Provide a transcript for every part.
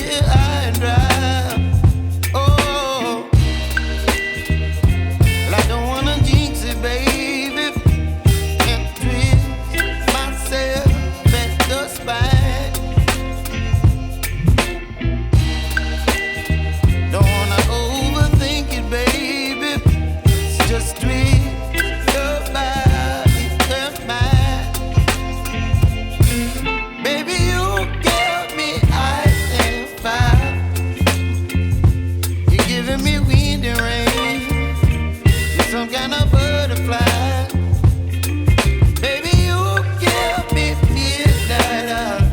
here high and dry. Oh, well, I don't wanna jinx it, baby, and twist myself at the spine. Don't wanna overthink it, baby. It's just twist your body and mine. Baby, you give me ice and fire. You're giving me wind and rain. You're some kind of butterfly. Baby, you give me midnight.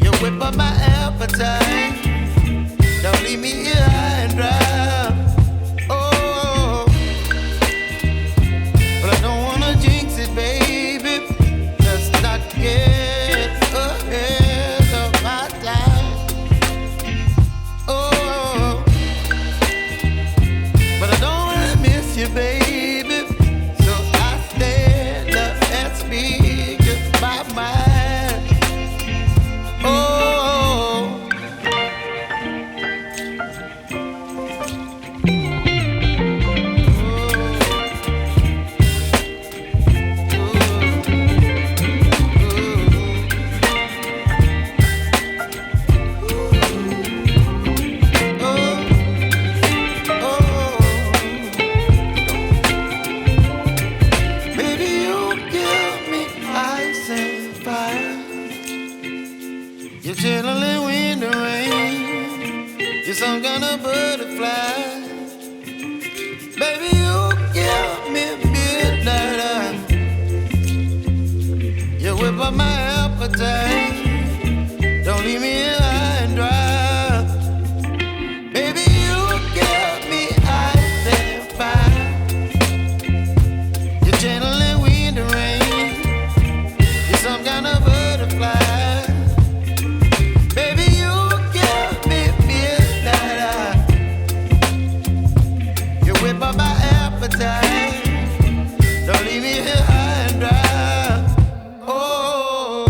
You whip up my appetite. Don't leave me here high and dry. Oh, but I don't wanna jinx it, baby. Let's not get ahead of my time. Oh, but I don't wanna miss you, baby. So I stand up and speak just my mind. Oh. Baby, you give me ice and fire. You're channeling wind and rain. You're some kind of butterfly. Baby, you give me midnight. You whip up my appetite. Don't leave me here high and dry. Baby, you give me ice and fire. You're channeling wind and rain. You're some kind of butterfly. Baby, you give me midnight. You whip up my appetite. Don't leave me here high and dry. Oh.